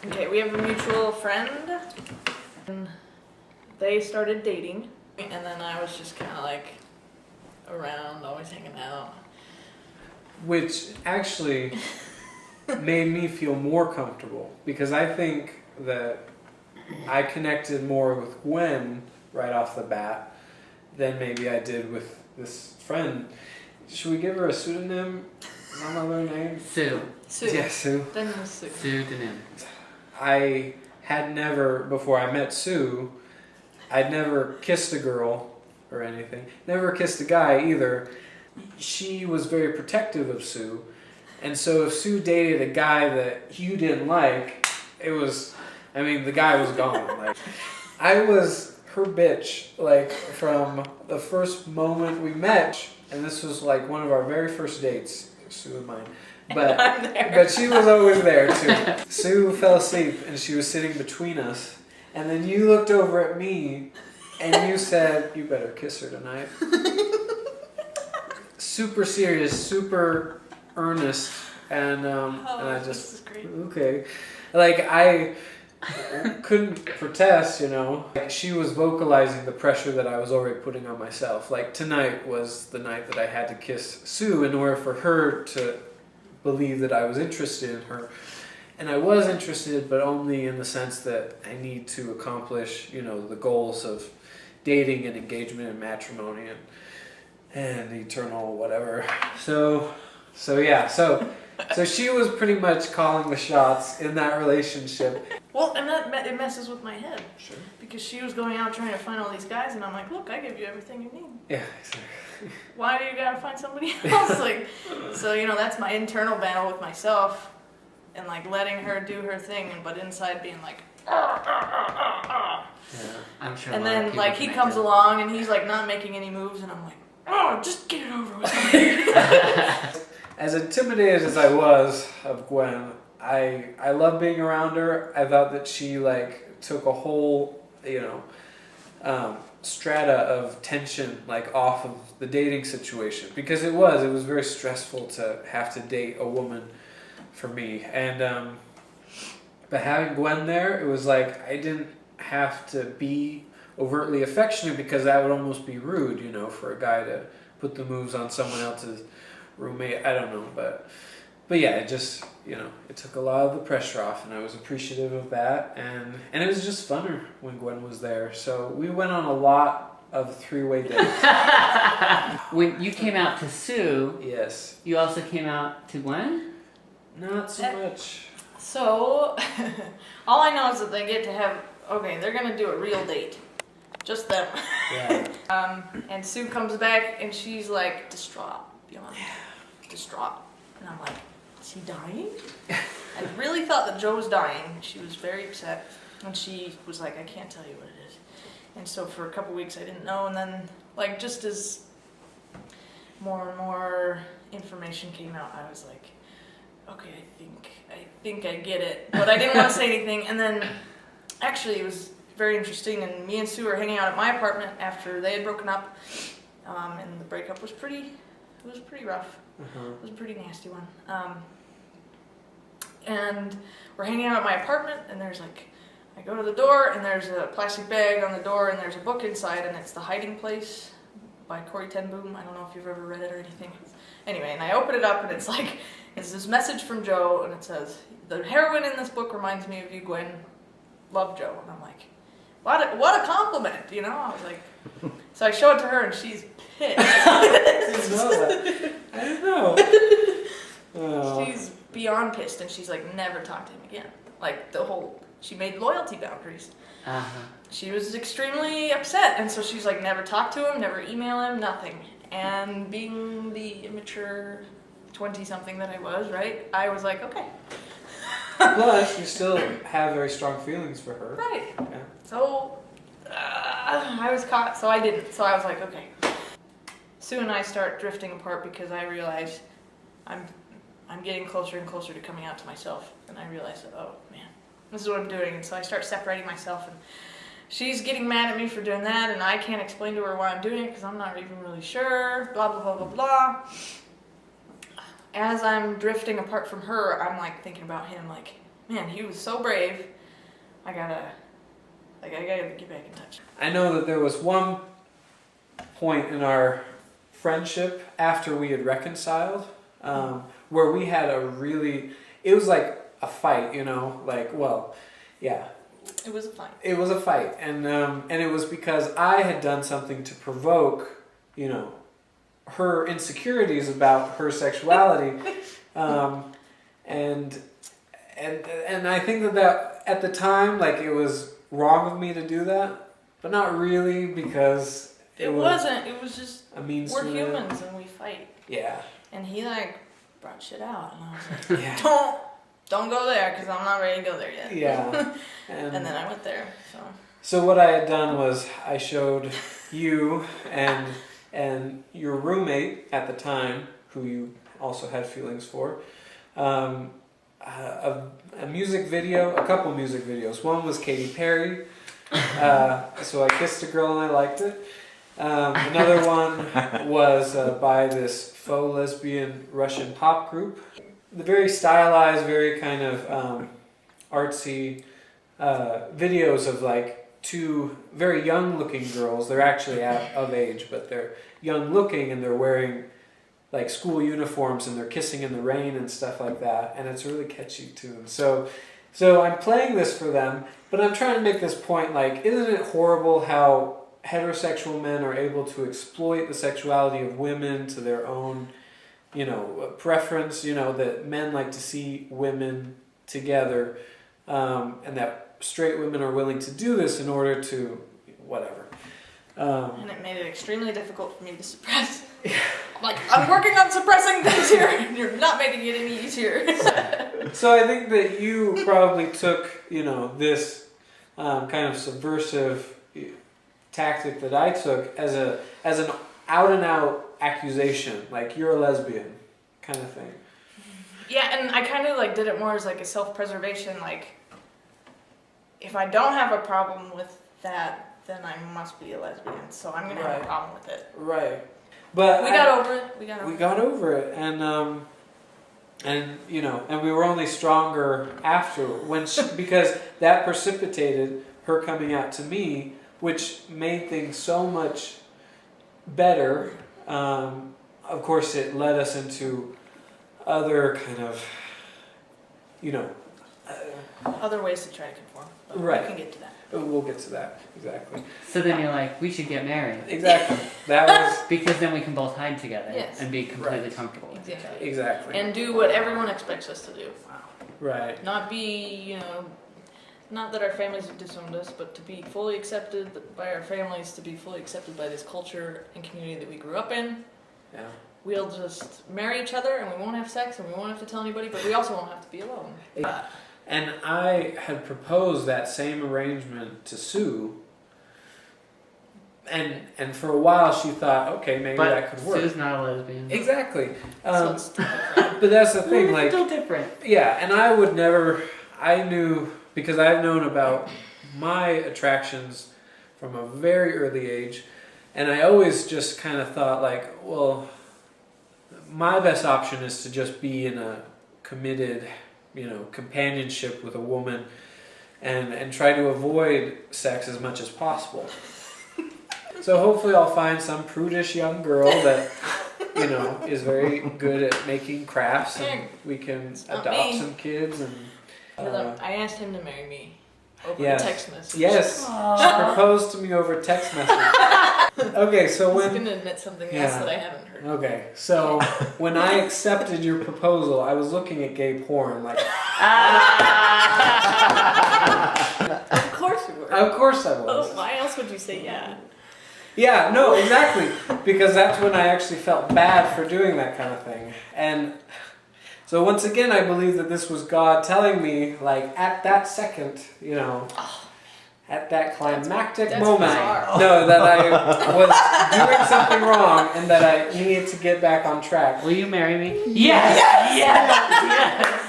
Okay, we have a mutual friend, and they started dating, and then I was just kind of like around, always hanging out. Which actually made me feel more comfortable, because I think that I connected more with Gwen right off the bat than maybe I did with this friend. Should we give her a pseudonym? Another name? Sue. Sue. Yeah, Sue. Then it was Sue. Pseudonym. I had never, before I met Sue, I'd never kissed a girl or anything. Never kissed a guy either. She was very protective of Sue. And so if Sue dated a guy that you didn't like, it was, I mean, the guy was gone. Like, I was her bitch, like, from the first moment we met. And this was like one of our very first dates, Sue and mine. But she was always there too. Sue fell asleep and she was sitting between us. And then you looked over at me and you said, "You better kiss her tonight." Super serious, super earnest, and I just, this is great. okay. Like, I couldn't protest, you know. Like, she was vocalizing the pressure that I was already putting on myself. Like, tonight was the night that I had to kiss Sue in order for her to believe that I was interested in her. And I was interested, but only in the sense that I need to accomplish, you know, the goals of dating and engagement and matrimony and eternal whatever. So she was pretty much calling the shots in that relationship. Well, and it messes with my head. Sure. Because she was going out trying to find all these guys, and I'm like, look, I give you everything you need. Yeah, exactly. Why do you gotta find somebody else? Like, so, you know, that's my internal battle with myself, and like letting her do her thing, but inside being like, Yeah. I'm sure. and then like he comes along and he's like not making any moves, and I'm like, oh, just get it over with. As intimidated as I was of Gwen, I love being around her. I thought that she like took a whole, you know, strata of tension like off of the dating situation, because it was very stressful to have to date a woman for me. And but having Gwen there, it was like I didn't have to be overtly affectionate, because that would almost be rude, you know, for a guy to put the moves on someone else's roommate. I don't know, but yeah, it just, you know, it took a lot of the pressure off, and I was appreciative of that, and it was just funner when Gwen was there. So we went on a lot of three-way dates. When you came out to Sue, Yes. you also came out to Gwen? Not so much. So, all I know is that they get to have, okay, they're gonna do a real date. Just them. Yeah. And Sue comes back and she's like distraught, beyond distraught. And I'm like, is he dying? I really thought that Joe was dying. She was very upset. And she was like, I can't tell you what it is. And so for a couple weeks I didn't know. And then, like, just as more and more information came out, I was like, okay, I think I get it. But I didn't want to say anything. And then, actually, it was very interesting. And me and Sue were hanging out at my apartment after they had broken up. And the breakup was pretty rough. Uh-huh. It was a pretty nasty one. And we're hanging out at my apartment, and there's like, I go to the door, and there's a plastic bag on the door, and there's a book inside, and it's The Hiding Place by Corrie ten Boom. I don't know if you've ever read it or anything. Anyway, and I open it up, and it's like, it's this message from Joe, and it says, the heroine in this book reminds me of you, Gwen. Love, Joe. And I'm like, what a compliment, you know? I was like, so I show it to her, and she's pissed. I didn't know that. I didn't know. Oh. She's beyond pissed, and she's like, never talk to him again. Like, she made loyalty boundaries. Uh-huh. She was extremely upset, and so she's like, never talk to him, never email him, nothing. And being the immature 20-something that I was, right, I was like, okay. Plus, you still have very strong feelings for her. Right. Yeah. So, I was caught, so I didn't. So I was like, okay. Sue and I start drifting apart because I realize I'm getting closer and closer to coming out to myself. And I realize that, oh, man, this is what I'm doing. And so I start separating myself. And she's getting mad at me for doing that. And I can't explain to her why I'm doing it because I'm not even really sure. Blah, blah, blah, blah, blah. As I'm drifting apart from her, I'm like thinking about him, like, man, he was so brave. I gotta get back in touch. I know that there was one point in our friendship after we had reconciled, where we had it was like a fight, yeah. It was a fight. It was a fight, and it was because I had done something to provoke, her insecurities about her sexuality, and I think that at the time, like, it was wrong of me to do that, but not really, because it wasn't. It was just a means. we're humans and we fight. Yeah. And he brought shit out, and I was like, Yeah. don't go there, because I'm not ready to go there yet. Yeah. And then I went there. So what I had done was I showed you and your roommate at the time, who you also had feelings for, a music video, a couple music videos. One was Katy Perry, so I kissed a girl and I liked it. Another one was by this faux lesbian Russian pop group. The very stylized, very kind of artsy videos of like two very young looking girls. They're actually of age, but they're young looking and they're wearing like school uniforms and they're kissing in the rain and stuff like that. And it's a really catchy tune. So I'm playing this for them, but I'm trying to make this point, like, isn't it horrible how heterosexual men are able to exploit the sexuality of women to their own, preference, that men like to see women together, and that straight women are willing to do this in order to whatever. And it made it extremely difficult for me to suppress. I'm working on suppressing things here, and you're not making it any easier. So I think that you probably took, this kind of subversive tactic that I took as an out and out accusation, like you're a lesbian, kind of thing. Yeah, and I kind of did it more as a self-preservation. If I don't have a problem with that, then I must be a lesbian. So I'm gonna have a problem with it. Right. But we got over it. We got over it, and we were only stronger after because that precipitated her coming out to me, which made things so much better. Of course, it led us into other kind of, other ways to try to conform. But right. We can get to that. We'll get to that, exactly. So then you're like, we should get married. Exactly. That was because then we can both hide together and be completely right. comfortable. Exactly. And do what everyone expects us to do. Right. Not be, not that our families have disowned us, but to be fully accepted by our families, to be fully accepted by this culture and community that we grew up in. Yeah. We'll just marry each other and we won't have sex and we won't have to tell anybody, but we also won't have to be alone. And I had proposed that same arrangement to Sue, and for a while she thought, okay, maybe that could work. Sue's not a lesbian. Exactly. So it's still different. But that's the thing, It's still different. Yeah, and I knew, because I've known about my attractions from a very early age, and I always just kind of thought well, my best option is to just be in a committed, companionship with a woman and try to avoid sex as much as possible. So hopefully I'll find some prudish young girl that, is very good at making crafts, and we can adopt some kids. And I asked him to marry me over text message. Yes, she proposed to me over text message. Okay, so I'm going to admit something else that I haven't heard. Okay, so when I accepted your proposal, I was looking at gay porn, Of course you were. Of course I was. Oh, why else would you say yeah? Yeah, no, exactly, because that's when I actually felt bad for doing that kind of thing. And so once again, I believe that this was God telling me, at that second, at that climactic moment, that I was doing something wrong and that I needed to get back on track. Will you marry me? Yes! Yes! Yes!